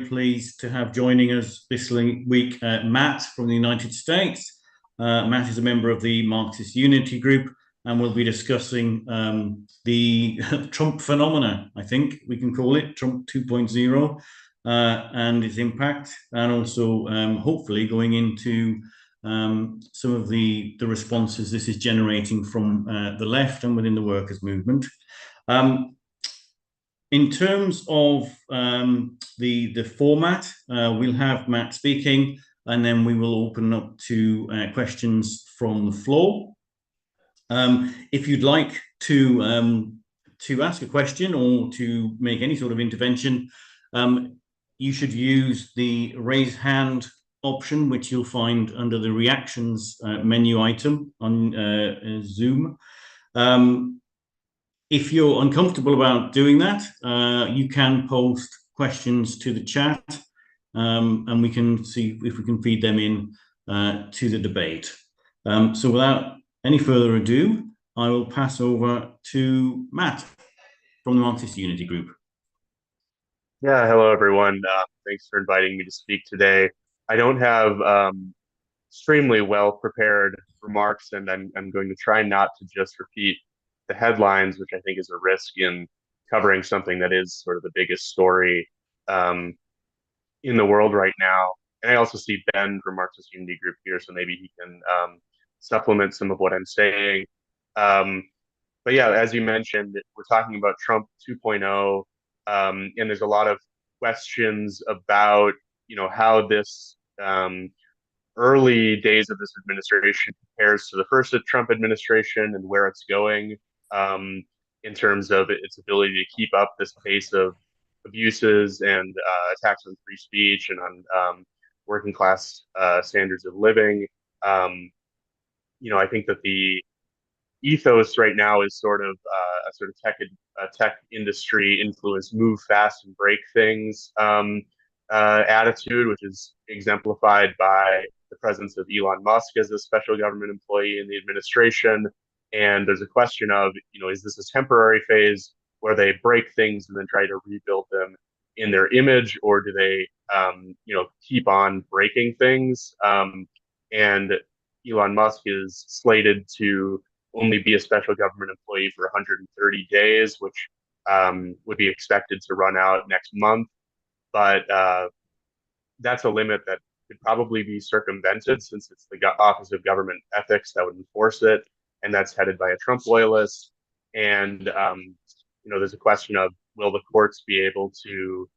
pleased to have joining us this week Matt from the United States. Matt is a member of the Marxist Unity Group, and we'll be discussing the Trump phenomena, I think we can call it, Trump 2.0, and its impact, and also hopefully going into some of the responses this is generating from the left and within the workers' movement. In terms of the format, we'll have Matt speaking, and then we will open up to questions from the floor. If you'd like to ask a question or to make any sort of intervention, you should use the raise hand option, which you'll find under the reactions menu item on Zoom. If you're uncomfortable about doing that, you can post questions to the chat, and we can see if we can feed them in to the debate. So without any further ado, I will pass over to Matt from the Marxist Unity Group. Yeah, hello everyone. Thanks for inviting me to speak today. I don't have extremely well prepared remarks, and I'm going to try not to just repeat the headlines, which I think is a risk in covering something that is sort of the biggest story in the world right now. And I also see Ben from Marxist Unity Group here, so maybe he can supplement some of what I'm saying. But yeah, as you mentioned, we're talking about Trump 2.0, and there's a lot of questions about, how this early days of this administration compares to the first Trump administration and where it's going in terms of its ability to keep up this pace of abuses and attacks on free speech and on working class standards of living. I think that the ethos right now is sort of a sort of tech industry influence, move fast and break things attitude, which is exemplified by the presence of Elon Musk as a special government employee in the administration. And there's a question of, is this a temporary phase where they break things and then try to rebuild them in their image, or do they, keep on breaking things? And Elon Musk is slated to only be a special government employee for 130 days, which would be expected to run out next month. But that's a limit that could probably be circumvented, since it's the Office of Government Ethics that would enforce it, and that's headed by a Trump loyalist. And there's a question of, will the courts be able to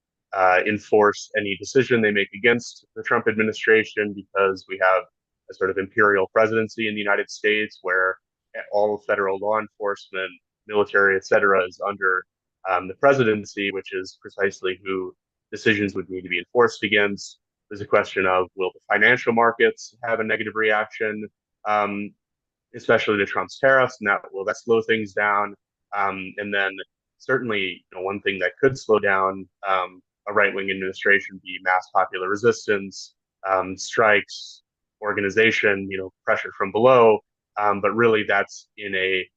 enforce any decision they make against the Trump administration, because we have a sort of imperial presidency in the United States where all federal law enforcement, military, etc., is under the presidency, which is precisely who decisions would need to be enforced against. There's a question of, will the financial markets have a negative reaction, especially to Trump's tariffs, and will that slow things down? And then certainly, one thing that could slow down a right-wing administration be mass popular resistance, strikes, organization, pressure from below. But really, that's in a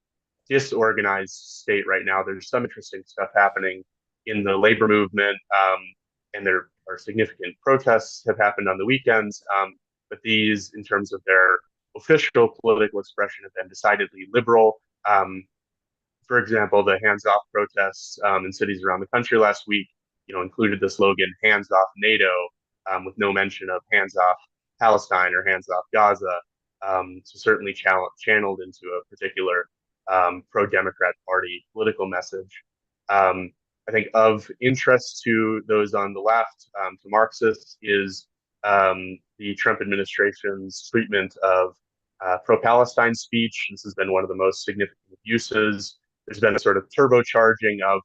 disorganized state right now. There's some interesting stuff happening in the labor movement, and there are significant protests have happened on the weekends. But these, in terms of their official political expression, have been decidedly liberal. For example, the hands off protests in cities around the country last week, included the slogan "Hands off NATO," with no mention of "Hands off Palestine" or "Hands off Gaza." So certainly channeled into a particular pro-Democrat Party political message. I think of interest to those on the left, to Marxists, is the Trump administration's treatment of pro-Palestine speech. This has been one of the most significant abuses. There's been a sort of turbocharging of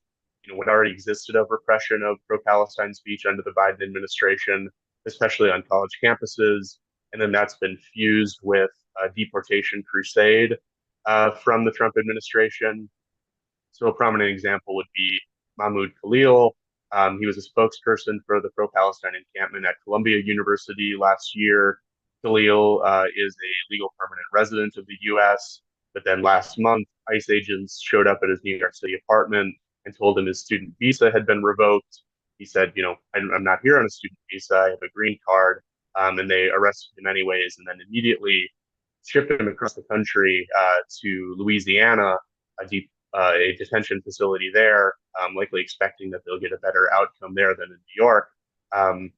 what already existed of repression of pro-Palestine speech under the Biden administration, especially on college campuses. And then that's been fused with a deportation crusade from the Trump administration. So a prominent example would be Mahmoud Khalil. He was a spokesperson for the pro-Palestine encampment at Columbia University last year. Khalil is a legal permanent resident of the U.S., but then last month, ICE agents showed up at his New York City apartment and told him his student visa had been revoked. he said, I'm not here on a student visa. I have a green card. And they arrested him anyways, and then immediately shipped him across the country to Louisiana, a detention facility there, likely expecting that they'll get a better outcome there than in New York. Um,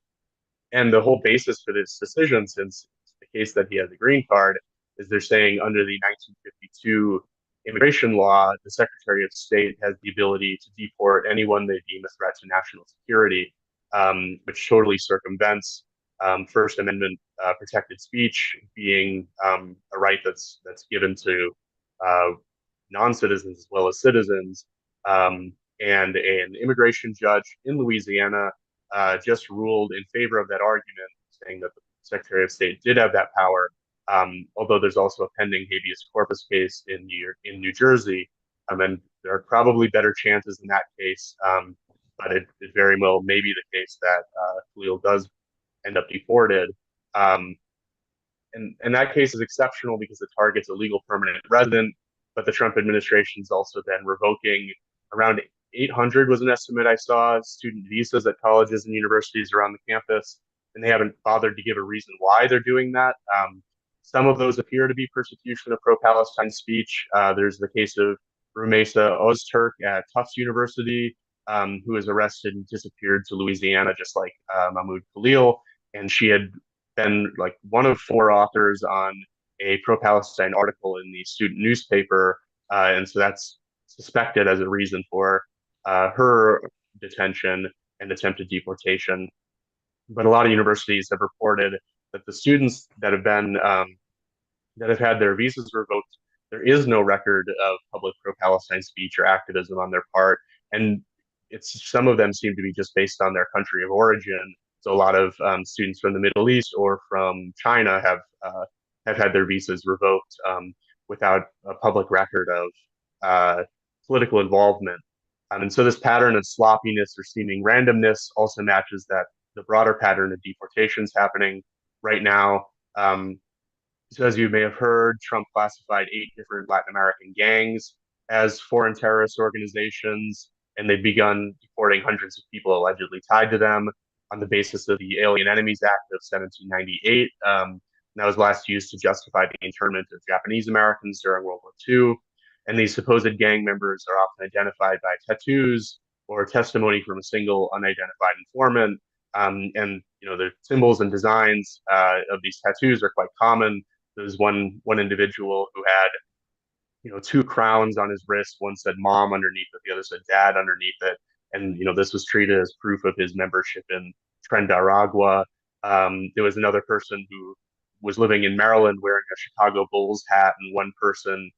and the whole basis for this decision, since it's the case that he has a green card, is they're saying under the 1952 immigration law, the Secretary of State has the ability to deport anyone they deem a threat to national security, which totally circumvents First Amendment protected speech being a right that's given to uh, non-citizens as well as citizens. And an immigration judge in Louisiana just ruled in favor of that argument, saying that the Secretary of State did have that power. Although there's also a pending habeas corpus case in New Jersey, and there are probably better chances in that case. But it very well may be the case that Khalil does end up deported. Um, and that case is exceptional because it targets a legal permanent resident, but the Trump administration is also then revoking around 800 was an estimate I saw student visas at colleges and universities around the campus, and they haven't bothered to give a reason why they're doing that. Some of those appear to be persecution of pro-Palestine speech. There's the case of Rumeysa Ozturk at Tufts University, who was arrested and disappeared to Louisiana, just like Mahmoud Khalil, and she had been like one of four authors on a pro-Palestine article in the student newspaper, and so that's suspected as a reason for her detention and attempted deportation. But a lot of universities have reported that the students that have had their visas revoked, there is no record of public pro-Palestine speech or activism on their part, and some of them seem to be just based on their country of origin. So a lot of students from the Middle East or from China have had their visas revoked without a public record of political involvement. And so this pattern of sloppiness or seeming randomness also matches the broader pattern of deportations happening right now. So as you may have heard, Trump classified 8 different Latin American gangs as foreign terrorist organizations, and they've begun deporting hundreds of people allegedly tied to them on the basis of the Alien Enemies Act of 1798. That was last used to justify the internment of Japanese Americans during World War II. And these supposed gang members are often identified by tattoos or testimony from a single unidentified informant. And the symbols and designs of these tattoos are quite common. There's one individual who had 2 crowns on his wrist. One said "mom" underneath it, the other said "dad" underneath it. And this was treated as proof of his membership in Tren de Aragua. There was another person who was living in Maryland wearing a Chicago Bulls hat, and one person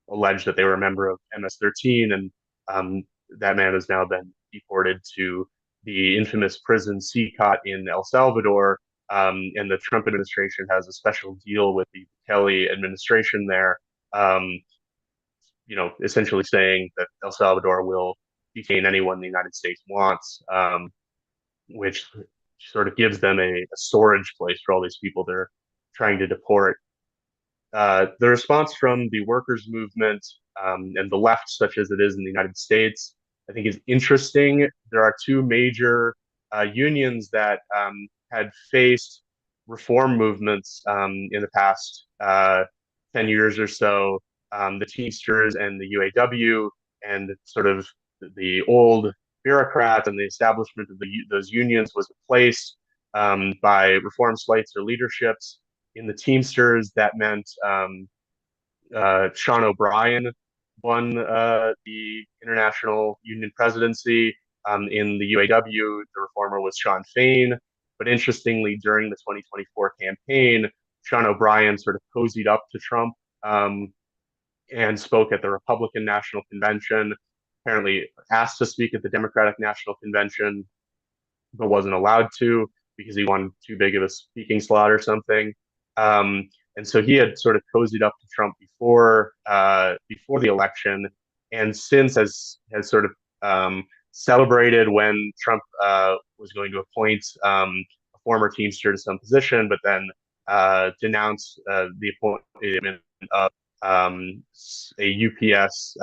alleged that they were a member of MS-13, and that man has now been deported to the infamous prison CCOT in El Salvador. And the Trump administration has a special deal with the Kelly administration there, essentially saying that El Salvador will detain anyone the United States wants, which sort of gives them a storage place for all these people they're trying to deport. The response from the workers' movement and the left, such as it is in the United States, I think is interesting. There are 2 major unions that had faced reform movements in the past 10 years or so, the Teamsters and the UAW, and sort of the old bureaucrats and the establishment of those unions was replaced by reform slates or leaderships. In the Teamsters, that meant Sean O'Brien won the international union presidency. In the UAW, the reformer was Sean Fain. But interestingly, during the 2024 campaign, Sean O'Brien sort of cozied up to Trump and spoke at the Republican National Convention, apparently asked to speak at the Democratic National Convention, but wasn't allowed to because he won too big of a speaking slot or something. And so he had sort of cozied up to Trump before the election, and since has sort of celebrated when Trump was going to appoint a former Teamster to some position, but then denounced the appointment of a UPS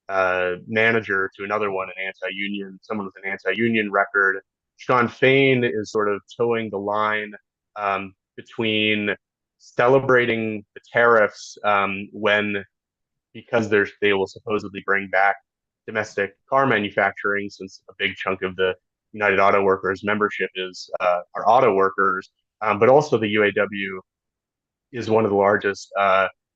manager to another one, an anti-union, someone with an anti-union record. Shawn Fain is sort of towing the line between celebrating the tariffs when because they will supposedly bring back domestic car manufacturing, since a big chunk of the United Auto Workers membership is are auto workers, but also the UAW is one of the largest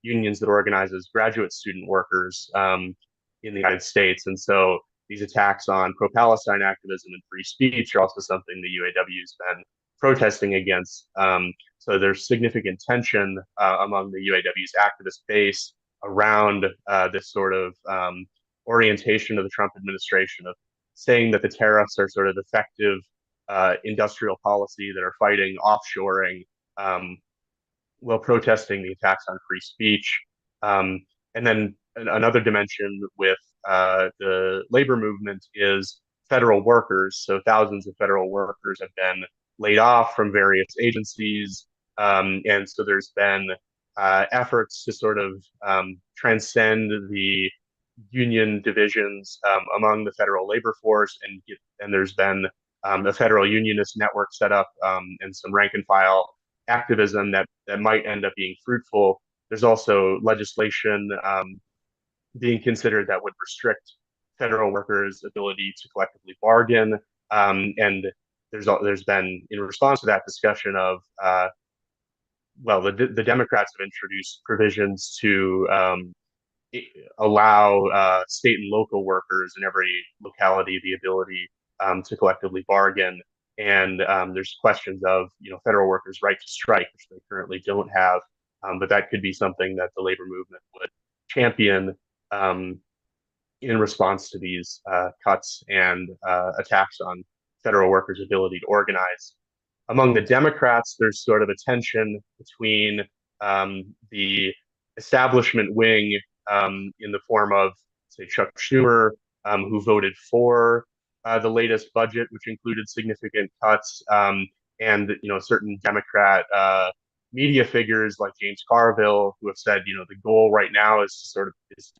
unions that organizes graduate student workers in the United States. And so these attacks on pro-Palestine activism and free speech are also something the UAW has been protesting against. So there's significant tension among the UAW's activist base around this sort of orientation of the Trump administration of saying that the tariffs are sort of effective industrial policy that are fighting offshoring, while protesting the attacks on free speech. And then another dimension with the labor movement is federal workers. So thousands of federal workers have been laid off from various agencies. And so there's been efforts to sort of transcend the union divisions among the federal labor force, and there's been a federal unionist network set up, and some rank and file activism that might end up being fruitful. There's also legislation being considered that would restrict federal workers' ability to collectively bargain. And there's been, in response to that discussion of, well, the Democrats have introduced provisions to allow state and local workers in every locality the ability to collectively bargain. And there's questions of, federal workers' right to strike, which they currently don't have. But that could be something that the labor movement would champion in response to these cuts and attacks on federal workers' ability to organize. Among the Democrats, there's sort of a tension between the establishment wing in the form of, say, Chuck Schumer, who voted for the latest budget, which included significant cuts, and certain Democrat media figures like James Carville, who have said, the goal right now is to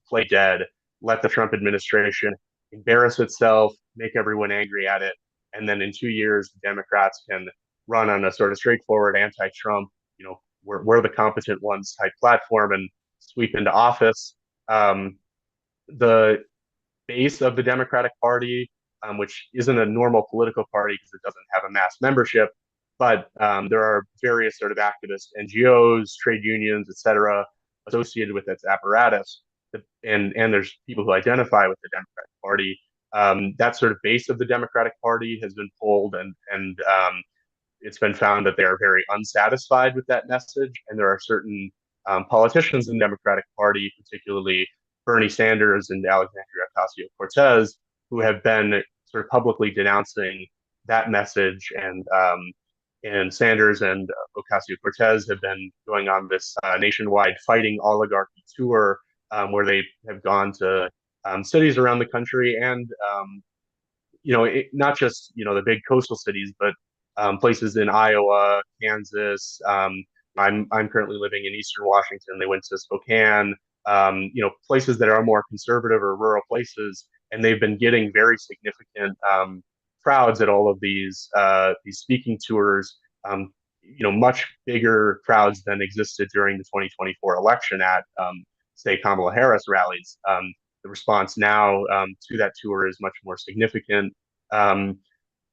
play dead, let the Trump administration embarrass itself, make everyone angry at it, and then in 2 years, the Democrats can run on a sort of straightforward anti-Trump, we're the competent ones type platform and sweep into office. The base of the Democratic Party, which isn't a normal political party because it doesn't have a mass membership, but there are various sort of activist NGOs, trade unions, etc., associated with its apparatus, and there's people who identify with the Democratic Party. That sort of base of the Democratic Party has been polled, and it's been found that they are very unsatisfied with that message, and there are certain politicians in the Democratic Party, particularly Bernie Sanders and Alexandria Ocasio-Cortez, who have been sort of publicly denouncing that message. And Sanders and Ocasio-Cortez have been going on this nationwide fighting oligarchy tour, where they have gone to cities around the country, and not just the big coastal cities, but places in Iowa, Kansas. I'm currently living in Eastern Washington. They went to Spokane, places that are more conservative or rural places, and they've been getting very significant crowds at all of these speaking tours. Much bigger crowds than existed during the 2024 election at, say, Kamala Harris rallies. The response now to that tour is much more significant, and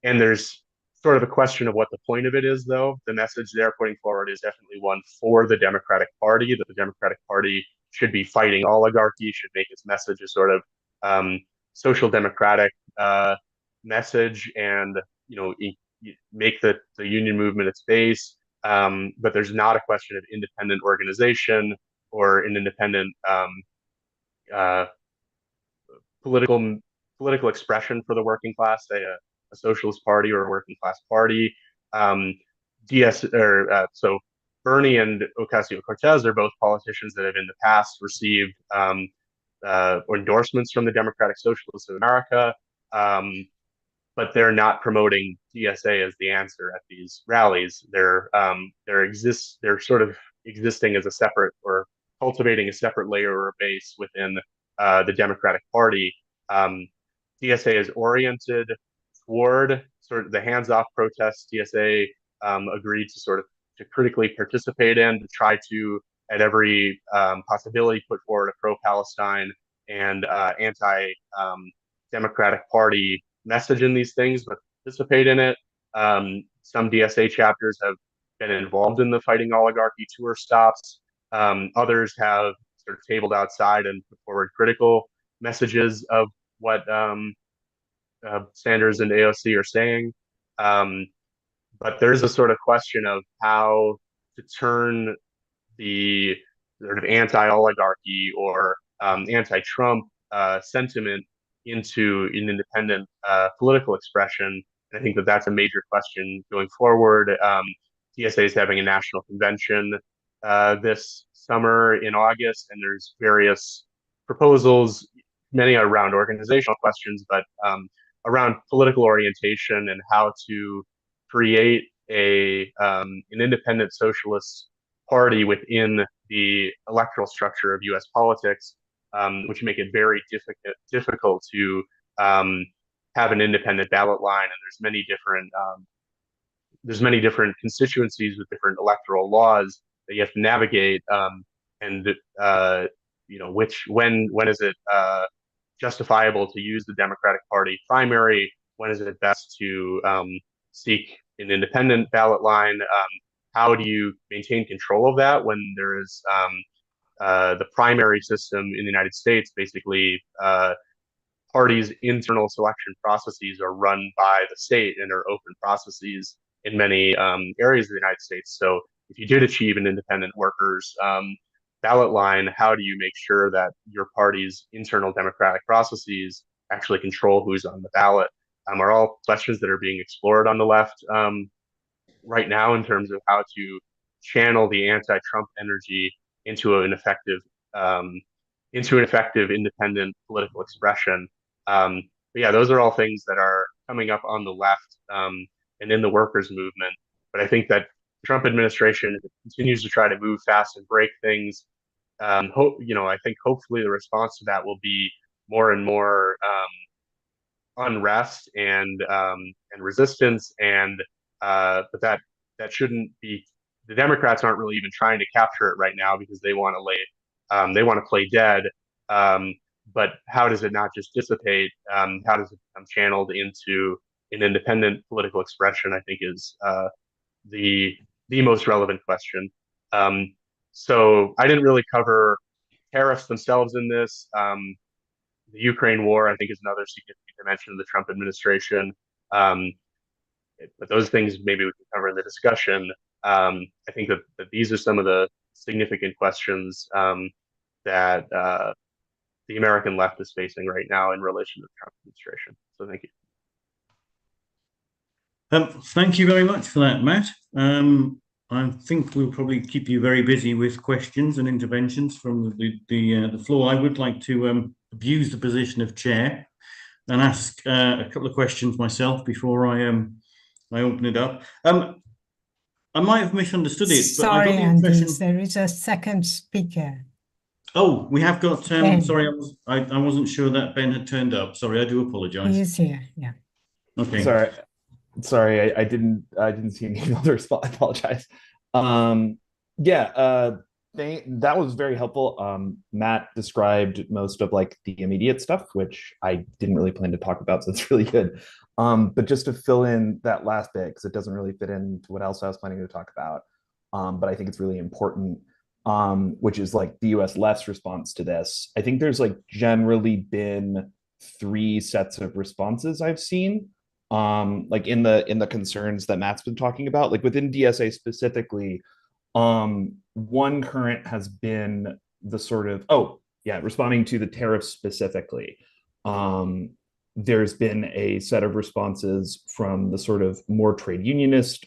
there's sort of a question of what the point of it is, though. The message they're putting forward is definitely one for the Democratic Party, that the Democratic Party should be fighting oligarchy, should make its message a sort of social democratic message, and make the union movement its base. But there's not a question of independent organization or an independent political expression for the working class, say a socialist party or a working class party. So Bernie and Ocasio-Cortez are both politicians that have in the past received endorsements from the Democratic Socialists of America, but they're not promoting DSA as the answer at these rallies. They're sort of existing as a separate, or cultivating a separate layer or base within the Democratic Party. DSA is oriented toward sort of the hands-off protests. DSA agreed to sort of to critically participate in, to try to, at every possibility, put forward a pro-Palestine and anti-Democratic Party message in these things, but participate in it. Some DSA chapters have been involved in the Fighting Oligarchy tour stops. Others have sort of tabled outside and put forward critical messages of what Sanders and AOC are saying. But there's a sort of question of how to turn the sort of anti-oligarchy or anti-Trump sentiment into an independent political expression. And I think that that's a major question going forward. DSA is having a national convention this summer in August, and there's various proposals, many around organizational questions, but around political orientation and how to create an independent socialist party within the electoral structure of U.S. politics, which make it very difficult to have an independent ballot line. And there's many different constituencies with different electoral laws that you have to navigate. And when is it justifiable to use the Democratic Party primary? When is it best to seek an independent ballot line? How do you maintain control of that when there is the primary system in the United States? Basically, parties' internal selection processes are run by the state and are open processes in many areas of the United States. So if you did achieve an independent workers ballot line, how do you make sure that your party's internal democratic processes actually control who's on the ballot? Are all questions that are being explored on the left right now in terms of how to channel the anti-Trump energy into an effective independent political expression. But yeah, those are all things that are coming up on the left and in the workers' movement. But I think that the Trump administration continues to try to move fast and break things. I think hopefully the response to that will be more and more unrest and resistance, but that shouldn't be. The Democrats aren't really even trying to capture it right now because they want to play dead. But how does it not just dissipate? How does it become channeled into an independent political expression? I think is the most relevant question. So I didn't really cover tariffs themselves in this. The Ukraine war, I think, is another significant dimension of the Trump administration. But those things maybe we can cover in the discussion. I think that these are some of the significant questions that the American left is facing right now in relation to the Trump administration. So thank you. Thank you very much for that, Matt. I think we'll probably keep you very busy with questions and interventions from the floor. I would like to abuse the position of chair and ask a couple of questions myself before I open it up. I might have misunderstood it, but sorry, I got the Andy, impression... there is a second speaker. Oh, we have got. Ben. Sorry, I wasn't sure that Ben had turned up. Sorry, I do apologise. He is here. Yeah. Okay. Sorry, I didn't see any other response. I apologize. That was very helpful. Matt described most of like the immediate stuff, which I didn't really plan to talk about, so it's really good. But just to fill in that last bit, because it doesn't really fit into what else I was planning to talk about. But I think it's really important, which is like the US left's response to this. I think there's like generally been 3 sets of responses I've seen. Like in the concerns that Matt's been talking about, like within DSA specifically, one current has been the sort of, responding to the tariffs specifically. There's been a set of responses from the sort of more trade unionist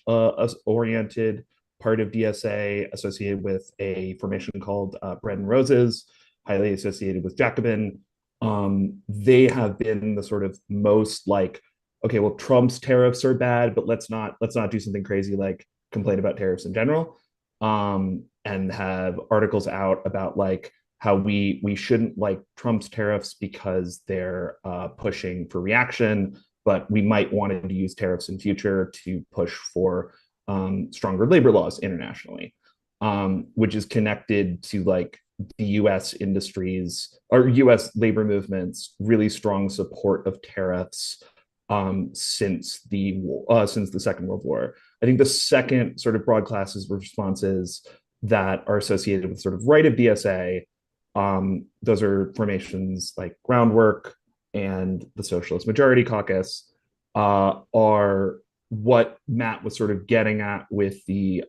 oriented part of DSA associated with a formation called Bread and Roses, highly associated with Jacobin. They have been the sort of most like, okay, well, Trump's tariffs are bad, but let's not do something crazy like complain about tariffs in general, and have articles out about like how we shouldn't like Trump's tariffs because they're pushing for reaction, but we might want to use tariffs in future to push for stronger labor laws internationally, which is connected to like the U.S. industries or U.S. labor movements really strong support of tariffs since the Second World War. I think the second sort of broad classes of responses that are associated with sort of right of BSA, those are formations like Groundwork and the Socialist Majority Caucus, are what Matt was sort of getting at with the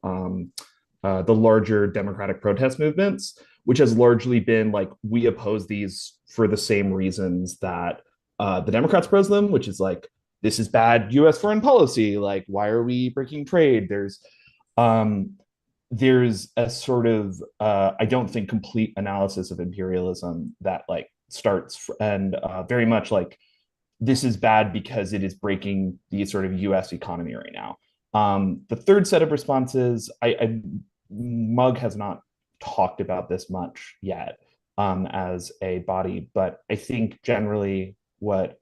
larger democratic protest movements, which has largely been like, we oppose these for the same reasons that the Democrats oppose them, which is like, this is bad US foreign policy. Like, why are we breaking trade? There's a sort of, I don't think, complete analysis of imperialism that like starts and very much like, this is bad because it is breaking the sort of US economy right now. The third set of responses, Mug has not talked about this much yet as a body, but I think generally what,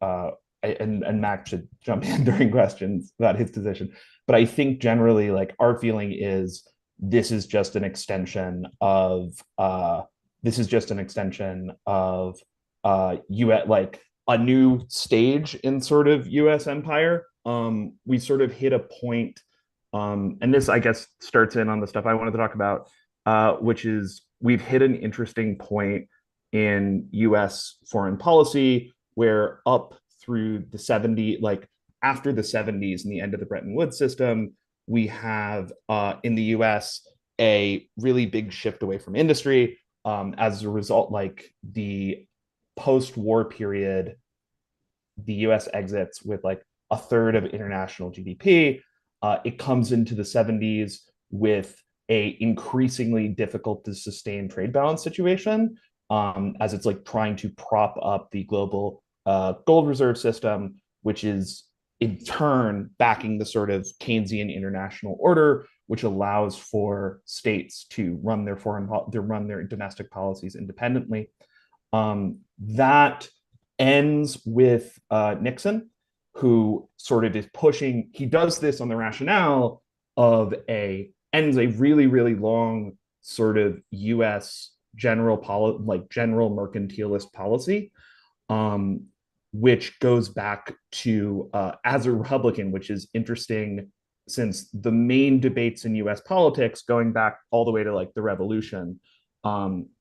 and Mac should jump in during questions about his position, but I think generally like our feeling is this is just an extension of US, like a new stage in sort of US empire. We sort of hit a point, and this I guess starts in on the stuff I wanted to talk about, which is we've hit an interesting point in US foreign policy where up through the 70s, like after the 70s and the end of the Bretton Woods system, we have in the US a really big shift away from industry. As a result, like the post-war period, the US exits with like a third of international GDP. It comes into the 70s with a increasingly difficult to sustain trade balance situation, as it's like trying to prop up the global gold reserve system, which is in turn backing the sort of Keynesian international order, which allows for states to run their domestic policies independently. That ends with Nixon, who sort of is pushing. He does this on the rationale of ends a really, really long sort of U.S. general mercantilist policy, which goes back to as a Republican, which is interesting since the main debates in US politics going back all the way to like the revolution,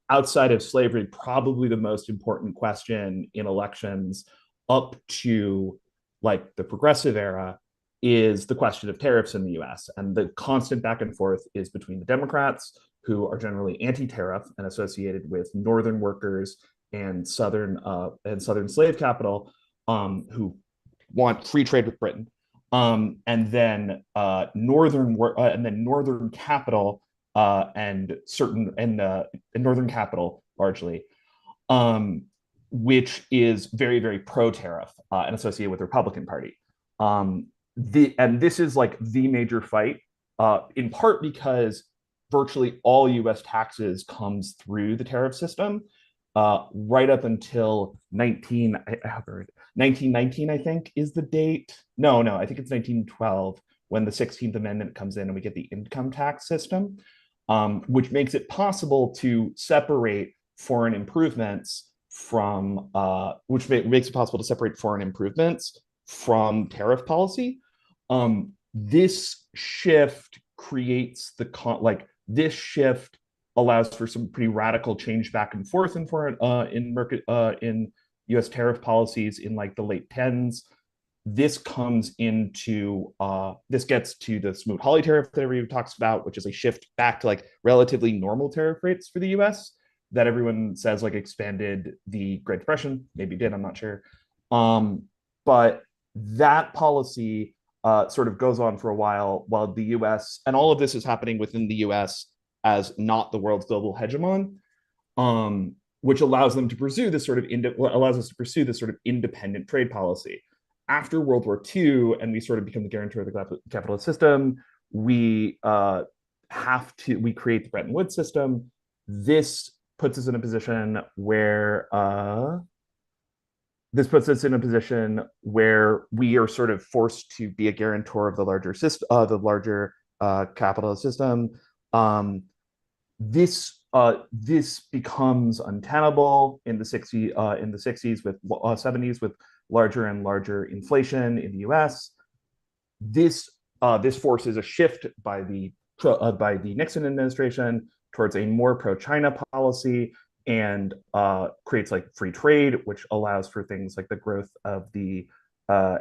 outside of slavery, probably the most important question in elections up to like the progressive era is the question of tariffs in the US. And the constant back and forth is between the Democrats, who are generally anti-tariff and associated with Northern workers and Southern slave capital, who want free trade with Britain, and then Northern capital and Northern capital largely, which is very, very pro-tariff and associated with the Republican Party. And this is like the major fight, in part because virtually all U.S. taxes comes through the tariff system. Right up until 1919, I think, is the date. No, I think it's 1912 when the 16th Amendment comes in and we get the income tax system, which makes it possible to separate foreign improvements from tariff policy. This shift creates this shift allows for some pretty radical change back and forth in U.S. tariff policies in like the late 10s. This gets to the Smoot-Hawley tariff that everybody talks about, which is a shift back to like relatively normal tariff rates for the U.S. that everyone says like expanded the Great Depression. Maybe did, I'm not sure. But that policy sort of goes on for a while the U.S. and all of this is happening within the U.S. as not the world's global hegemon, which allows them to pursue this sort of independent trade policy. After World War II, and we sort of become the guarantor of the capitalist system, we create the Bretton Woods system. This puts us in a position where this puts us in a position where we are sort of forced to be a guarantor of the larger system, the larger capitalist system. This becomes untenable in the 60s with 70s with larger and larger inflation in the U.S. This forces a shift by the Nixon administration towards a more pro-China policy and creates like free trade, which allows for things like the growth of the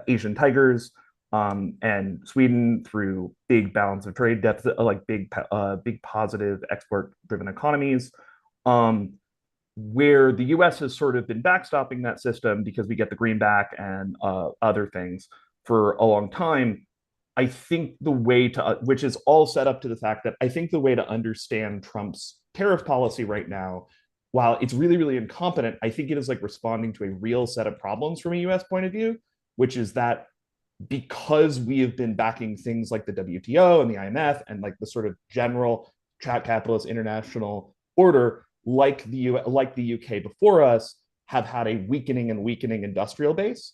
Asian tigers, and Sweden through big balance of trade deficit, like big positive export-driven economies, where the U.S. has sort of been backstopping that system because we get the greenback and other things for a long time. I think the way to, which is all set up to the fact that I think the way to understand Trump's tariff policy right now, while it's really, really incompetent, I think it is like responding to a real set of problems from a US point of view, which is that because we have been backing things like the WTO and the IMF and like the sort of general capitalist international order, like the UK before us, have had a weakening industrial base.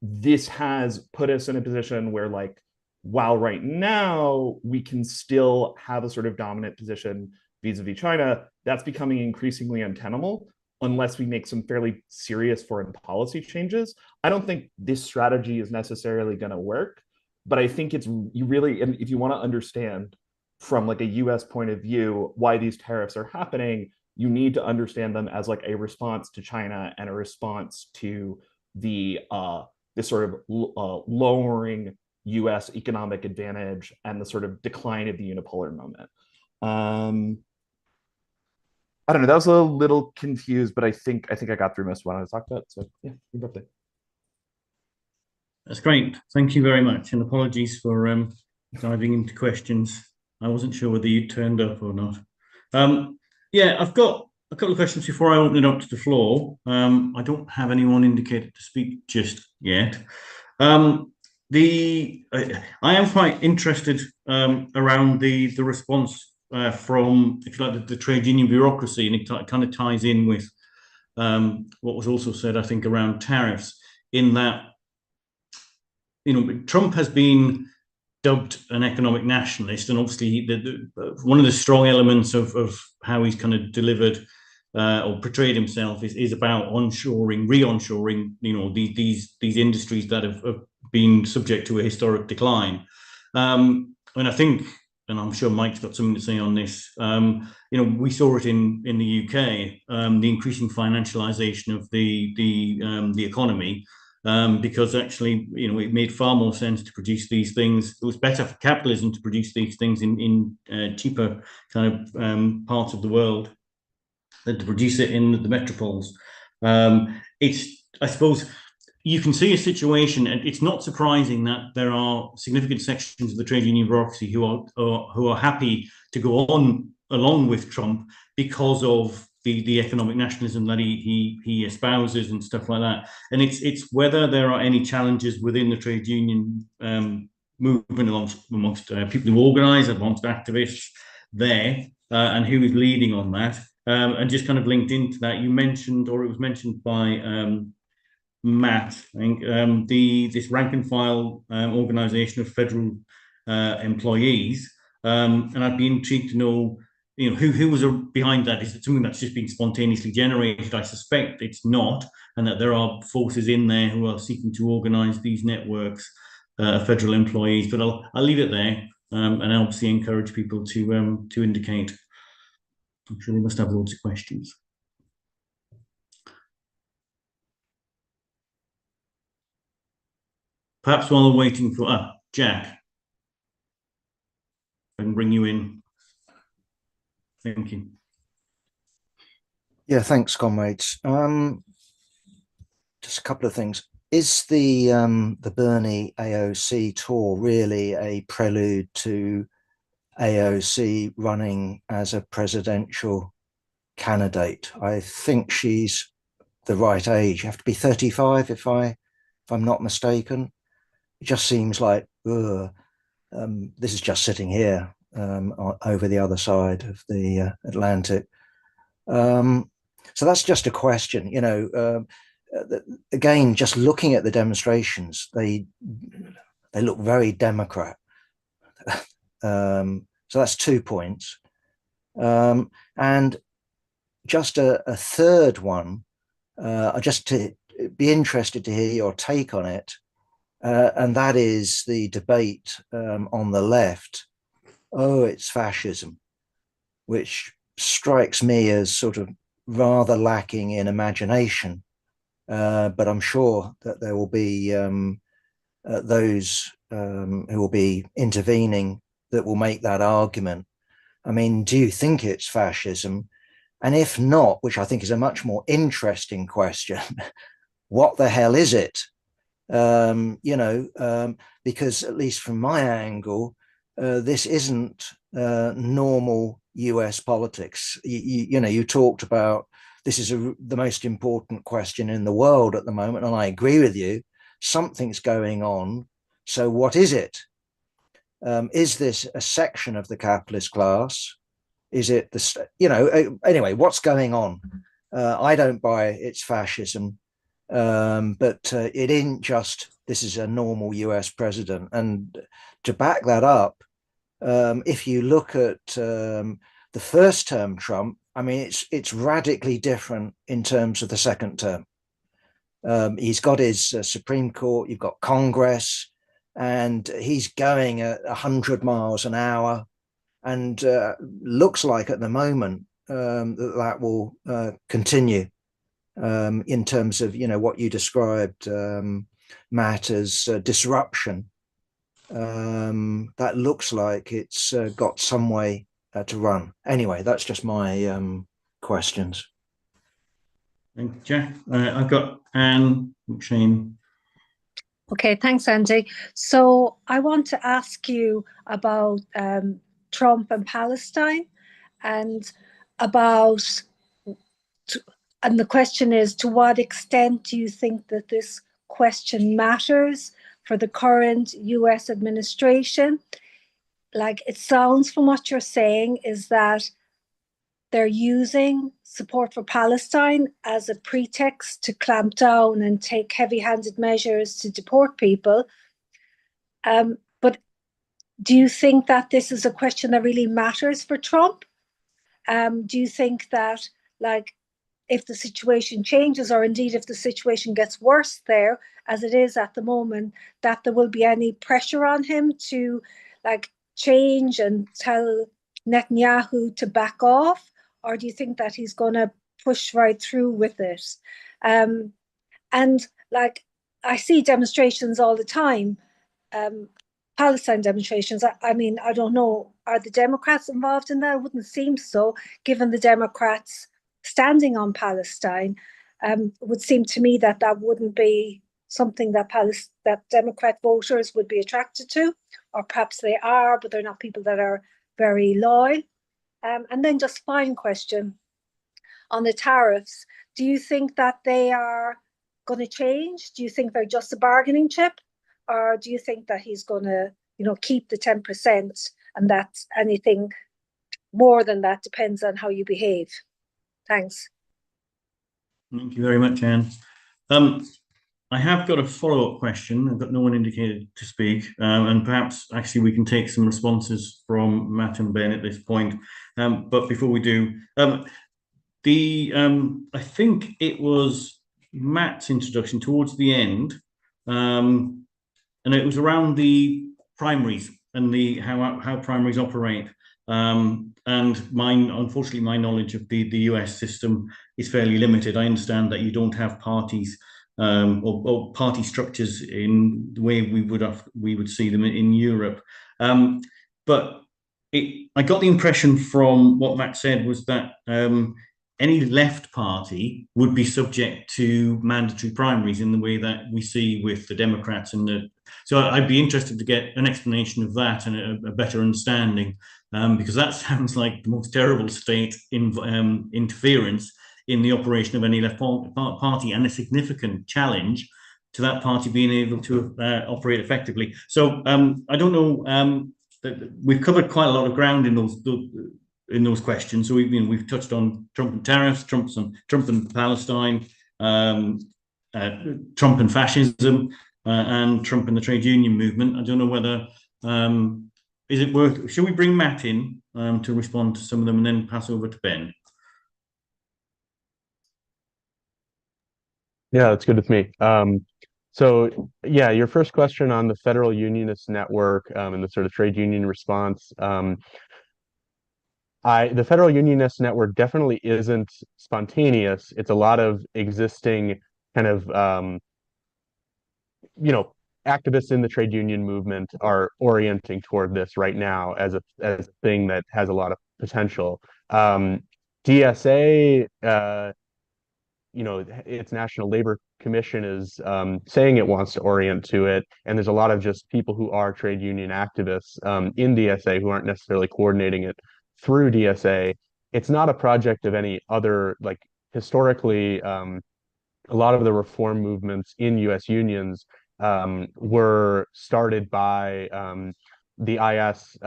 This has put us in a position where, like, while right now we can still have a sort of dominant position vis-a-vis China, that's becoming increasingly untenable unless we make some fairly serious foreign policy changes. I don't think this strategy is necessarily going to work, but I think it's you really, and if you want to understand from like a US point of view why these tariffs are happening, you need to understand them as like a response to China and a response to the this sort of lowering US economic advantage and the sort of decline of the unipolar moment. I don't know, that was a little confused, but I think I got through most of what I was talking about. So yeah, your birthday. That's great. Thank you very much. And apologies for diving into questions. I wasn't sure whether you turned up or not. Yeah, I've got a couple of questions before I open it up to the floor. I don't have anyone indicated to speak just yet. I am quite interested around the response from, if you like, the trade union bureaucracy, and it kind of ties in with what was also said, I think, around tariffs, in that, you know, Trump has been dubbed an economic nationalist, and obviously one of the strong elements of how he's kind of delivered or portrayed himself is about onshoring, re-onshoring, you know, these industries that have been subject to a historic decline. And I think, and I'm sure Mike's got something to say on this, you know, we saw it in the UK, the increasing financialization of the economy. Because actually, you know, it made far more sense to produce these things. It was better for capitalism to produce these things in cheaper kind of parts of the world than to produce it in the metropoles. I suppose you can see a situation, and it's not surprising that there are significant sections of the trade union bureaucracy who are happy to go on along with Trump because of the economic nationalism that he espouses and stuff like that. And it's whether there are any challenges within the trade union movement amongst people who organize, amongst activists there, and who is leading on that. And just kind of linked into that, you mentioned, or it was mentioned by Matt, I think, this rank and file organization of federal employees. And I'd be intrigued to know, you know, who was behind that. Is it something that's just been spontaneously generated? I suspect it's not, and that there are forces in there who are seeking to organize these networks of federal employees. But I'll leave it there, and obviously encourage people to indicate. I'm sure we must have loads of questions. Perhaps while we're waiting for Jack, I can bring you in. Thank you. Yeah, thanks, comrades. Just a couple of things. Is the Bernie AOC tour really a prelude to AOC running as a presidential candidate? I think she's the right age. You have to be 35 if I'm not mistaken. It just seems like this is just sitting here over the other side of the Atlantic. So that's just a question, again, just looking at the demonstrations, they look very Democrat. So that's 2 points. And just a third one, just to be interested to hear your take on it, and that is the debate on the left. Oh, it's fascism, which strikes me as sort of rather lacking in imagination. But I'm sure that there will be those who will be intervening that will make that argument. I mean, do you think it's fascism? And if not, which I think is a much more interesting question, what the hell is it? Because at least from my angle, this isn't normal US politics. You talked about this is the most important question in the world at the moment, and I agree with you. Something's going on. So what is it? Is this a section of the capitalist class? Is it anyway, what's going on? I don't buy it's fascism, but it isn't just this is a normal US president. And to back that up, if you look at the first term Trump, I mean, it's radically different in terms of the second term. He's got his Supreme Court, you've got Congress, and he's going at 100 miles an hour. And looks like at the moment that will continue in terms of, what you described, Matt, as disruption. That looks like it's got some way to run. Anyway, that's just my questions. Thank you, Jack. I've got Anne McShane. Okay, thanks, Andy. So I want to ask you about Trump and Palestine, and and the question is, to what extent do you think that this question matters for the current US administration? Like, it sounds from what you're saying is that they're using support for Palestine as a pretext to clamp down and take heavy-handed measures to deport people. But do you think that this is a question that really matters for Trump? Do you think that, like, if the situation changes, or indeed if the situation gets worse there, as it is at the moment, that there will be any pressure on him to, like, change and tell Netanyahu to back off? Or do you think that he's going to push right through with it? And, like, I see demonstrations all the time, Palestine demonstrations. I mean, I don't know, are the Democrats involved in that? It wouldn't seem so, given the Democrats' standing on Palestine. It would seem to me that that wouldn't be something that Democrat voters would be attracted to, or perhaps they are, but they're not people that are very loyal. And then just final question on the tariffs. Do you think that they are going to change? Do you think they're just a bargaining chip? Or do you think that he's going to, keep the 10%, and that anything more than that depends on how you behave? Thanks. Thank you very much, Anne. I have got a follow-up question. I've got no one indicated to speak, and perhaps actually we can take some responses from Matt and Ben at this point. But before we do, I think it was Matt's introduction towards the end, and it was around the primaries and how primaries operate. And unfortunately, my knowledge of the US system is fairly limited. I understand that you don't have parties or party structures in the way we would see them in Europe. But I got the impression from what Matt said was that any left party would be subject to mandatory primaries in the way that we see with the Democrats so I'd be interested to get an explanation of that and a better understanding, because that sounds like the most terrible state interference in the operation of any left party, and a significant challenge to that party being able to operate effectively. So I don't know, we've covered quite a lot of ground in in those questions. So we've touched on Trump and tariffs, Trump and Palestine, Trump and fascism, and Trump and the trade union movement. I don't know whether is it worth? Should we bring Matt in to respond to some of them and then pass over to Ben? Yeah, that's good with me. So yeah, your first question on the Federal Unionist Network and the sort of trade union response. The Federal Unionist Network definitely isn't spontaneous. It's a lot of existing kind of activists in the trade union movement are orienting toward this right now as a thing that has a lot of potential. DSA, its National Labor Commission is saying it wants to orient to it, and there's a lot of just people who are trade union activists in DSA who aren't necessarily coordinating it through DSA. It's not a project of any other, like historically, a lot of the reform movements in U.S. unions were started by the IS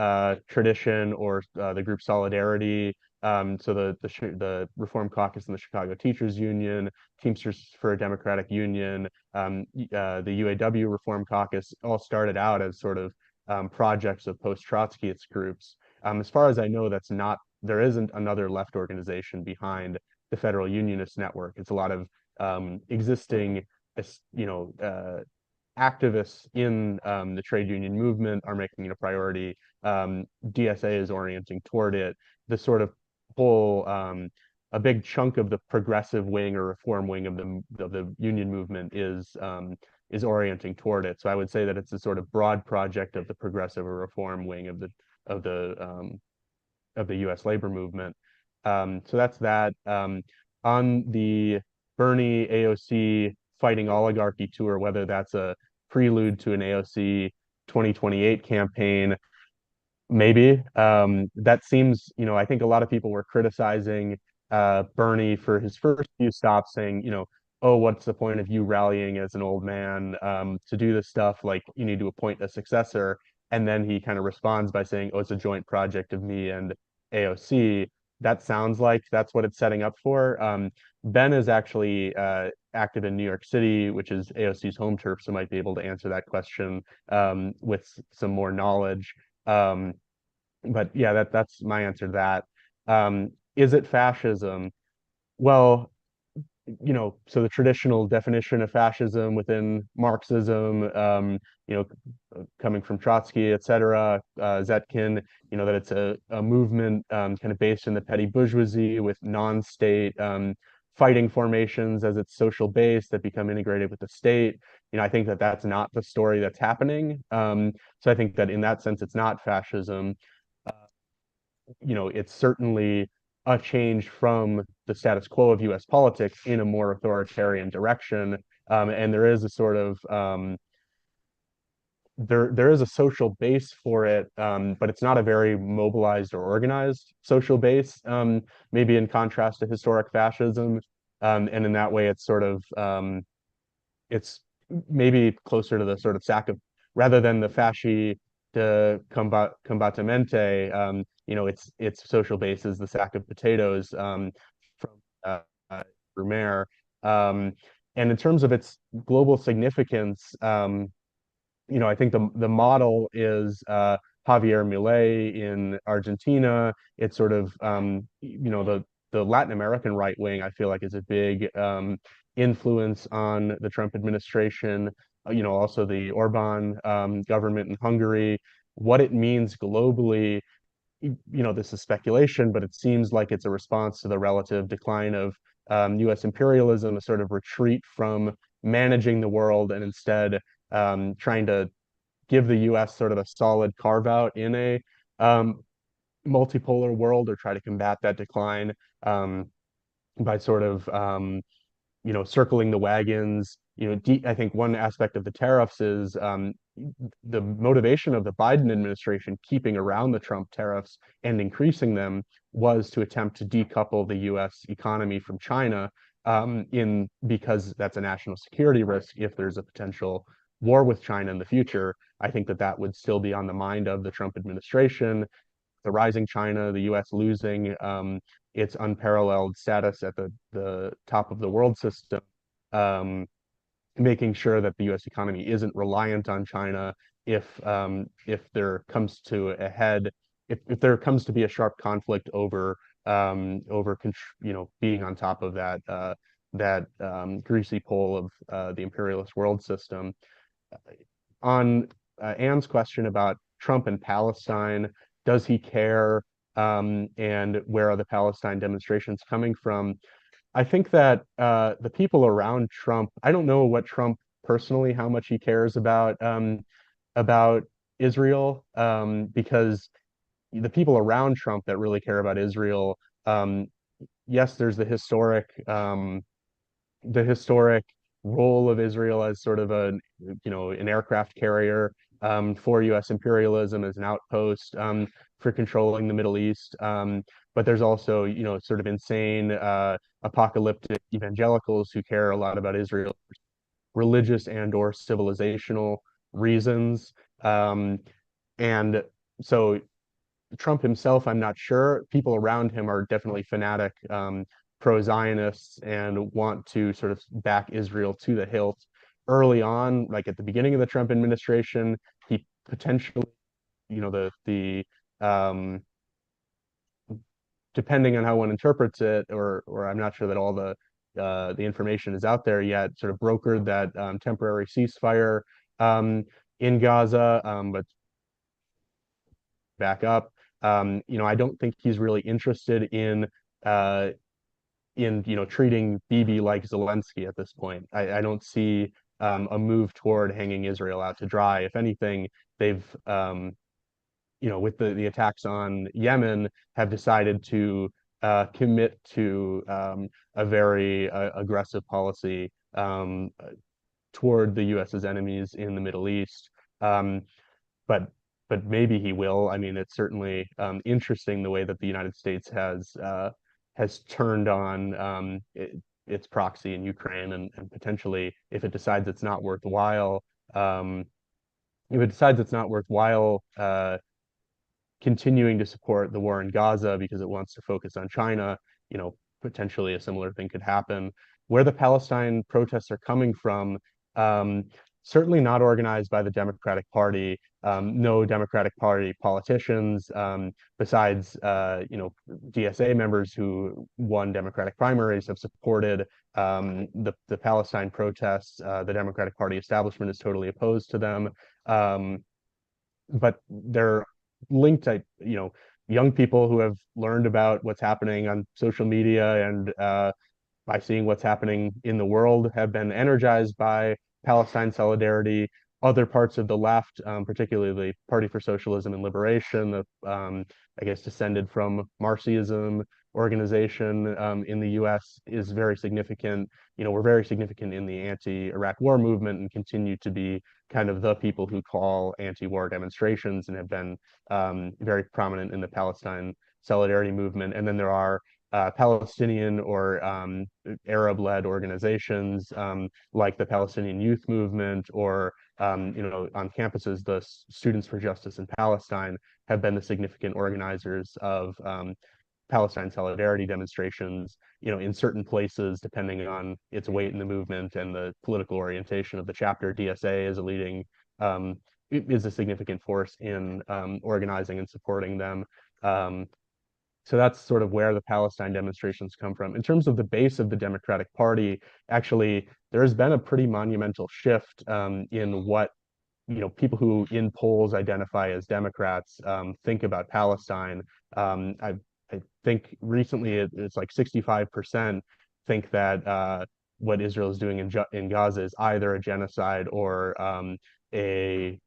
tradition or the group Solidarity. So the Reform Caucus and the Chicago Teachers Union, Teamsters for a Democratic Union, the UAW Reform Caucus all started out as sort of projects of post-Trotskyist groups. As far as I know, there isn't another left organization behind the Federal Unionist Network. It's a lot of existing, activists in the trade union movement are making it a priority. DSA is orienting toward it. The sort of whole, a big chunk of the progressive wing or reform wing of the union movement is orienting toward it. So I would say that it's a sort of broad project of the progressive or reform wing of the U.S. labor movement. So that's that. On the Bernie AOC fighting oligarchy tour, whether that's a prelude to an AOC 2028 campaign, maybe. That seems, I think a lot of people were criticizing Bernie for his first few stops, saying, oh, what's the point of you rallying as an old man to do this stuff? Like, you need to appoint a successor. And then he kind of responds by saying, oh, it's a joint project of me and AOC. That sounds like that's what it's setting up for. Ben is actually active in New York City, which is AOC's home turf, so might be able to answer that question with some more knowledge. But yeah, that's my answer to that. Is it fascism? Well, so the traditional definition of fascism within Marxism, coming from Trotsky, et cetera, Zetkin, that it's a movement kind of based in the petty bourgeoisie with non-state fighting formations as its social base that become integrated with the state. I think that that's not the story that's happening. So I think that in that sense, it's not fascism. It's certainly a change from the status quo of U.S. politics in a more authoritarian direction, and there is a sort of there is a social base for it, but it's not a very mobilized or organized social base, maybe in contrast to historic fascism, and in that way, it's sort of it's maybe closer to the sort of sack of, rather than the fasci de combattimento, its social base is the sack of potatoes from Brumaire. And in terms of its global significance, I think the model is Javier Milei in Argentina. It's sort of the Latin American right wing, I feel like, is a big influence on the Trump administration. Also the Orban government in Hungary. What it means globally, this is speculation, but it seems like it's a response to the relative decline of U.S. imperialism, a sort of retreat from managing the world and instead trying to give the U.S. sort of a solid carve out in a multipolar world, or try to combat that decline by sort of circling the wagons. I think one aspect of the tariffs is the motivation of the Biden administration keeping around the Trump tariffs and increasing them was to attempt to decouple the U.S. economy from China, because that's a national security risk if there's a potential war with China in the future. I think that would still be on the mind of the Trump administration. the rising China, the U.S. losing its unparalleled status at the top of the world system, making sure that the U.S. economy isn't reliant on China if there comes to a head, if there comes to be a sharp conflict over being on top of that greasy pole of the imperialist world system. On Anne's question about Trump and Palestine, does he care? And where are the Palestine demonstrations coming from? I think that the people around Trump, I don't know what Trump personally, how much he cares about Israel, because the people around Trump that really care about Israel, yes, there's the historic role of Israel as sort of an aircraft carrier for U.S. imperialism, as an outpost for controlling the Middle East. But there's also, sort of insane apocalyptic evangelicals who care a lot about Israel, religious and/or civilizational reasons. And so Trump himself, I'm not sure. People around him are definitely fanatic pro-Zionists and want to sort of back Israel to the hilt. Early on, like at the beginning of the Trump administration, he potentially, depending on how one interprets it, or I'm not sure that all the information is out there yet, sort of brokered that temporary ceasefire in Gaza, but back up. I don't think he's really interested in treating Bibi like Zelensky at this point. I don't see a move toward hanging Israel out to dry. If anything, they've with the attacks on Yemen, have decided to commit to a very aggressive policy toward the U.S.'s enemies in the Middle East. But maybe he will. I mean, it's certainly interesting the way that the United States has turned on its proxy in Ukraine, and potentially, if it decides it's not worthwhile, continuing to support the war in Gaza because it wants to focus on China, potentially a similar thing could happen. Where the Palestine protests are coming from, certainly not organized by the Democratic Party. No Democratic Party politicians, besides DSA members who won Democratic primaries, have supported the Palestine protests. The Democratic Party establishment is totally opposed to them, but they're linked to young people who have learned about what's happening on social media and by seeing what's happening in the world, have been energized by Palestine solidarity. Other parts of the left, particularly the Party for Socialism and Liberation, I guess descended from Marxism organization in the U.S., is very significant. We're very significant in the anti-Iraq war movement and continue to be kind of the people who call anti-war demonstrations, and have been very prominent in the Palestine solidarity movement. And then there are Palestinian or Arab-led organizations like the Palestinian Youth Movement, or on campuses, the Students for Justice in Palestine have been the significant organizers of Palestine solidarity demonstrations, in certain places, depending on its weight in the movement and the political orientation of the chapter. DSA is is a significant force in organizing and supporting them. So that's sort of where the Palestine demonstrations come from. In terms of the base of the Democratic Party, actually, there has been a pretty monumental shift in what people who in polls identify as Democrats think about Palestine. I think recently it's like 65% think that what Israel is doing in Gaza is either a genocide or a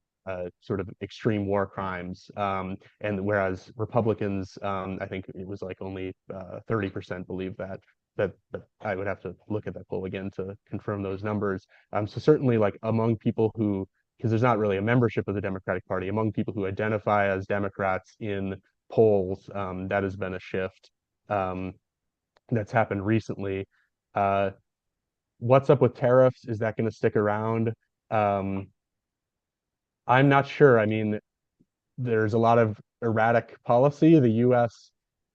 sort of extreme war crimes. And whereas Republicans, I think it was like only 30% believe that. But I would have to look at that poll again to confirm those numbers. So certainly, like among people who, because there's not really a membership of the Democratic Party, among people who identify as Democrats in polls, that has been a shift that's happened recently. What's up with tariffs? Is that going to stick around? I'm not sure. I mean, there's a lot of erratic policy. The U.S.,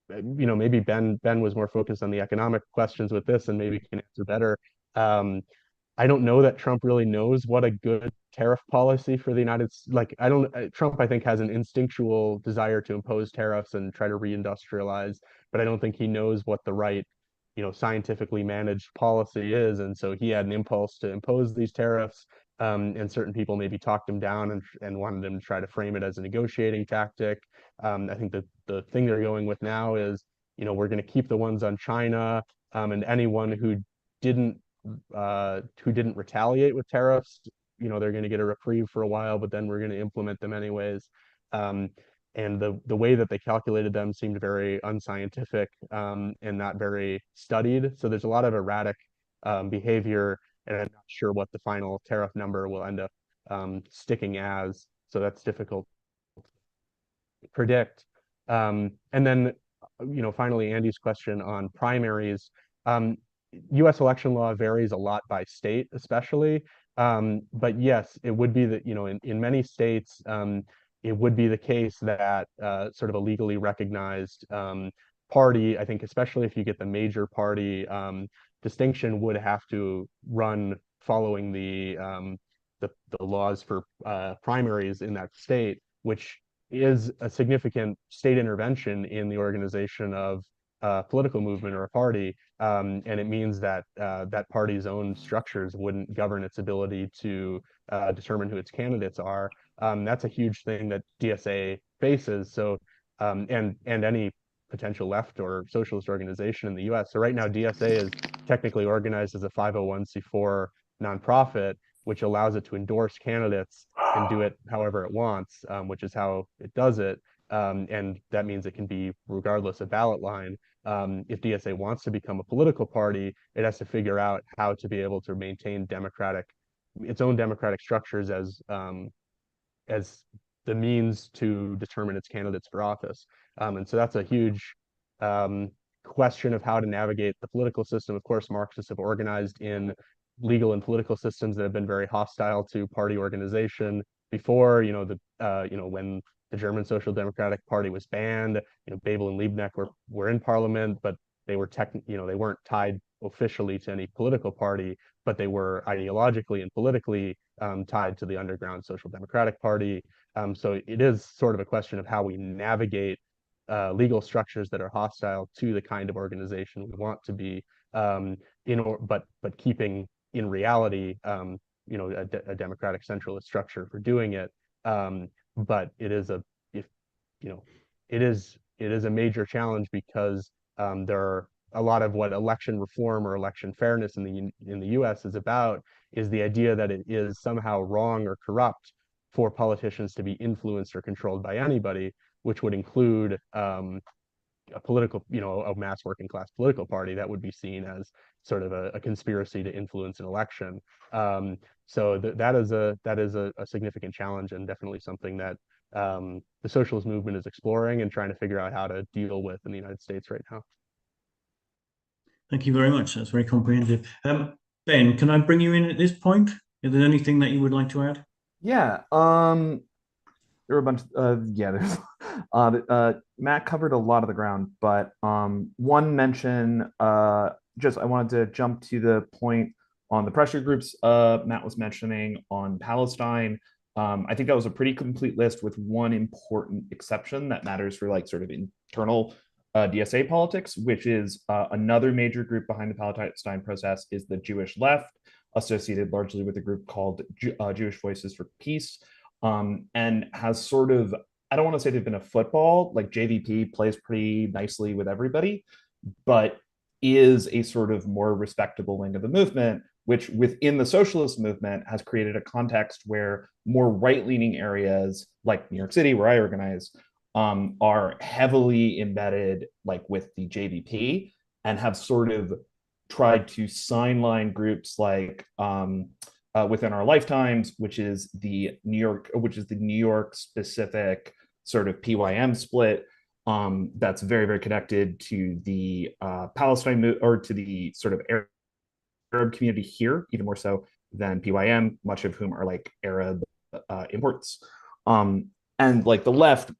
maybe Ben was more focused on the economic questions with this, and maybe can answer better. I don't know that Trump really knows what a good tariff policy for the United States. Like, Trump, I think, has an instinctual desire to impose tariffs and try to reindustrialize, but I don't think he knows what the right, scientifically managed policy is. And so he had an impulse to impose these tariffs. And certain people maybe talked him down and wanted him to try to frame it as a negotiating tactic. I think that the thing they're going with now is, we're going to keep the ones on China, and anyone who didn't retaliate with tariffs, they're going to get a reprieve for a while, but then we're going to implement them anyways. And the way that they calculated them seemed very unscientific, and not very studied. So there's a lot of erratic behavior, and I'm not sure what the final tariff number will end up sticking as. So that's difficult to predict. And then, finally, Andy's question on primaries. U.S. election law varies a lot by state, especially. But yes, it would be that, in many states, it would be the case that sort of a legally recognized party, I think, especially if you get the major party distinction, would have to run following the laws for primaries in that state, which is a significant state intervention in the organization of a political movement or a party, and it means that that party's own structures wouldn't govern its ability to determine who its candidates are. That's a huge thing that DSA faces. So, and any potential left or socialist organization in the U.S. So right now, DSA is technically organized as a 501c4 nonprofit, which allows it to endorse candidates and do it however it wants, which is how it does it. And that means it can be regardless of ballot line. If DSA wants to become a political party, it has to figure out how to be able to maintain its own democratic structures as the means to determine its candidates for office. And so that's a huge question of how to navigate the political system. Of course, Marxists have organized in legal and political systems that have been very hostile to party organization before. When the German Social Democratic Party was banned, Bebel and Liebknecht were in parliament, but they weren't tied officially to any political party, but they were ideologically and politically tied to the underground Social Democratic Party. So it is sort of a question of how we navigate legal structures that are hostile to the kind of organization we want to be, but keeping in reality, a democratic centralist structure for doing it. But it is a major challenge because there are a lot of what election reform or election fairness in the U.S. is about is the idea that it is somehow wrong or corrupt for politicians to be influenced or controlled by anybody, which would include a mass working class political party that would be seen as sort of a conspiracy to influence an election. So that is a significant challenge, and definitely something that the socialist movement is exploring and trying to figure out how to deal with in the United States right now. Thank you very much. That's very comprehensive. Ben, can I bring you in at this point? Is there anything that you would like to add? Yeah. There were a bunch. There's. Matt covered a lot of the ground, but one mention. I wanted to jump to the point on the pressure groups Matt was mentioning on Palestine. I think that was a pretty complete list with one important exception that matters for sort of internal DSA politics, which is another major group behind the Palestine process is the Jewish left, associated largely with a group called Jewish Voices for Peace, and has sort of, I don't want to say they've been a football, like JVP plays pretty nicely with everybody, but is a sort of more respectable wing of the movement, which within the socialist movement has created a context where more right-leaning areas like New York City, where I organize, are heavily embedded with the JVP and have sort of tried to sideline groups like Within Our Lifetimes, which is the New York specific sort of PYM split, that's very, very connected to the Palestine or to the sort of Arab community here, even more so than PYM, much of whom are Arab imports. And like the left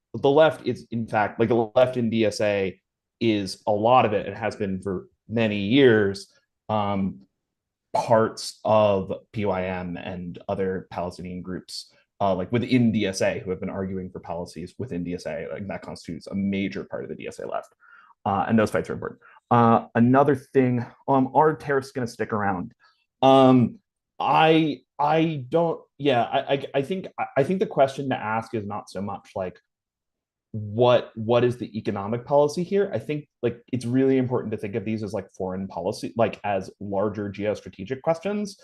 is in fact like the left in DSA is a lot of it. It has been for many years. Parts of PYM and other Palestinian groups, like within DSA, who have been arguing for policies within DSA, like that constitutes a major part of the DSA left, and those fights are important. Another thing, are tariffs going to stick around? I don't. Yeah, I think the question to ask is not so much like what is the economic policy here. I think like it's really important to think of these as like foreign policy, like as larger geostrategic questions.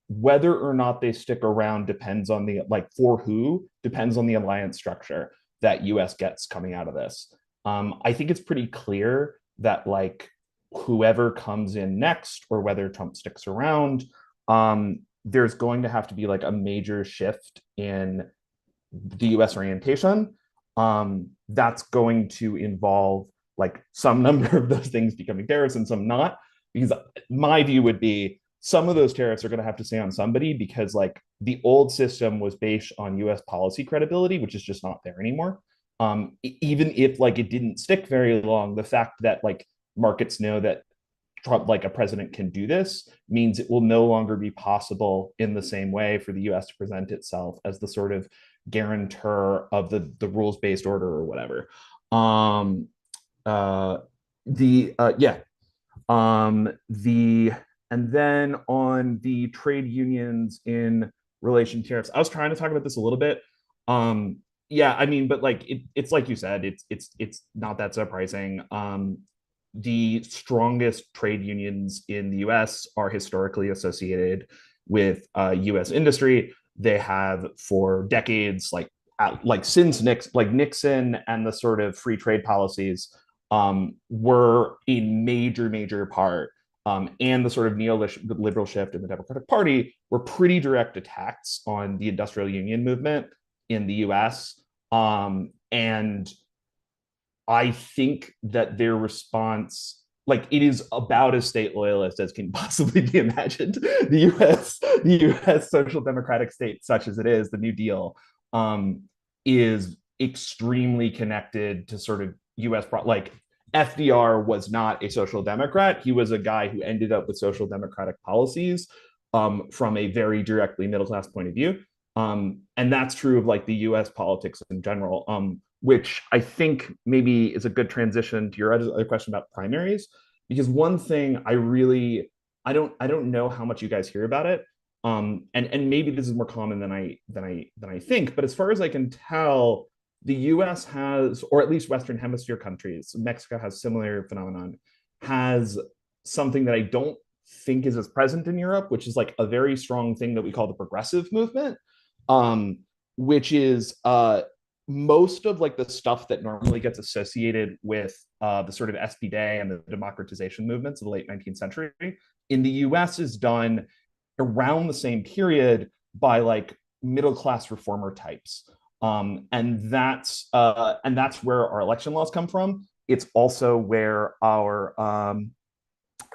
Whether or not they stick around depends on the like for who depends on the alliance structure that US gets coming out of this. I think it's pretty clear that like whoever comes in next or whether Trump sticks around, there's going to have to be like a major shift in the US orientation. That's going to involve like some number of those things becoming tariffs and some not, because my view would be some of those tariffs are going to have to stay on somebody, because like the old system was based on US policy credibility, which is just not there anymore. Even if like it didn't stick very long, the fact that like markets know that Trump, like a president, can do this means it will no longer be possible in the same way for the US to present itself as the sort of guarantor of the rules-based order or whatever. And then on the trade unions in relation to tariffs, I was trying to talk about this a little bit. Yeah, I mean, but like it's like you said, it's not that surprising. The strongest trade unions in the US are historically associated with US industry. They have for decades, like since Nixon and the sort of free trade policies were a major part, and the sort of neoliberal shift in the Democratic Party were pretty direct attacks on the industrial union movement in the US. And I think that their response, like it is about as state loyalist as can possibly be imagined. The US social democratic state, such as it is, the New Deal, is extremely connected to sort of US, like FDR was not a social democrat. He was a guy who ended up with social democratic policies from a very directly middle class point of view. And that's true of like the US politics in general. Which I think maybe is a good transition to your other question about primaries, because one thing I don't know how much you guys hear about it, and maybe this is more common than I think, but as far as I can tell, the U.S. has, or at least Western Hemisphere countries, Mexico has similar phenomenon, has something that I don't think is as present in Europe, which is like a very strong thing that we call the progressive movement, which is most of like the stuff that normally gets associated with the sort of SPD and the democratization movements of the late 19th century in the US is done around the same period by like middle class reformer types. And that's where our election laws come from. It's also where our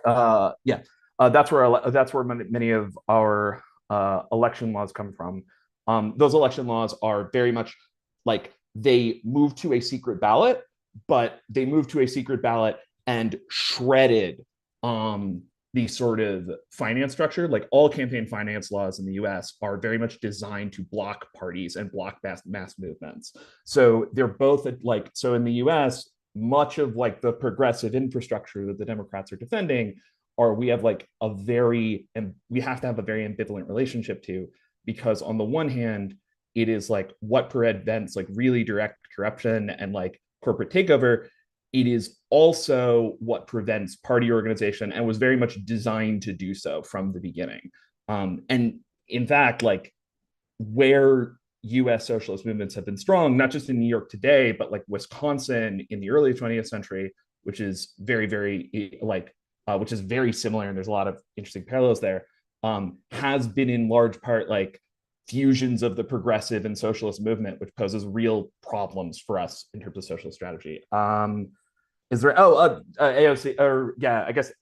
that's where many of our election laws come from. Those election laws are very much like they moved to a secret ballot, but they moved to a secret ballot and shredded the sort of finance structure. Like all campaign finance laws in the US are very much designed to block parties and block mass movements. So they're both like, so in the US, much of like the progressive infrastructure that the Democrats are defending we have like and we have to have a very ambivalent relationship to, because on the one hand, it is like what prevents like really direct corruption and like corporate takeover. It is also what prevents party organization and was very much designed to do so from the beginning. And in fact, like where US socialist movements have been strong, not just in New York today, but like Wisconsin in the early 20th century, which is which is very similar. And there's a lot of interesting parallels there, has been in large part like fusions of the progressive and socialist movement, which poses real problems for us in terms of social strategy. Is there AOC, or yeah, I guess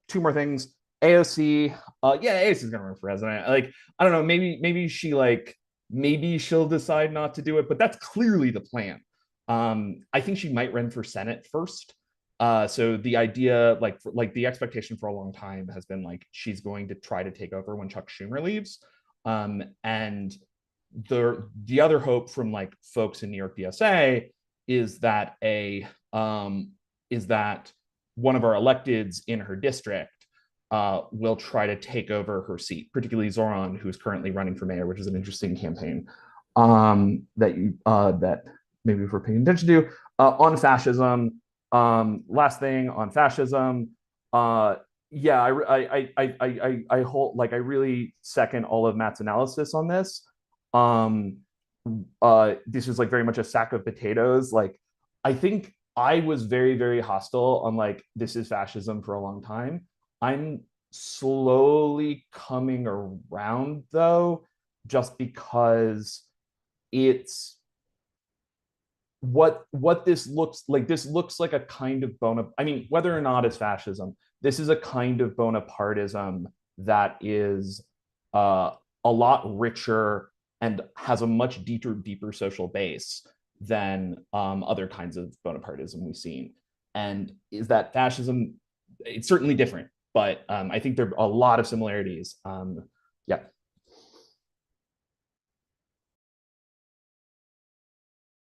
two more things. AOC, AOC is gonna run for president. Like, I don't know, maybe she like maybe she'll decide not to do it, but that's clearly the plan. I think she might run for Senate first. So the idea, like the expectation for a long time has been like she's going to try to take over when Chuck Schumer leaves. And the other hope from like folks in New York DSA is that one of our electeds in her district will try to take over her seat, particularly Zoran, who's currently running for mayor, which is an interesting campaign that maybe if we're paying attention to. On fascism, last thing on fascism, yeah, I hold, like, I really second all of Matt's analysis on this. This is like very much a sack of potatoes. Like, I think I was very, very hostile on like, this is fascism for a long time. I'm slowly coming around though, just because it's what this looks like. This looks like a kind of I mean, whether or not it's fascism, this is a kind of Bonapartism that is a lot richer and has a much deeper social base than other kinds of Bonapartism we've seen. And is that fascism? It's certainly different, but I think there are a lot of similarities. Yeah,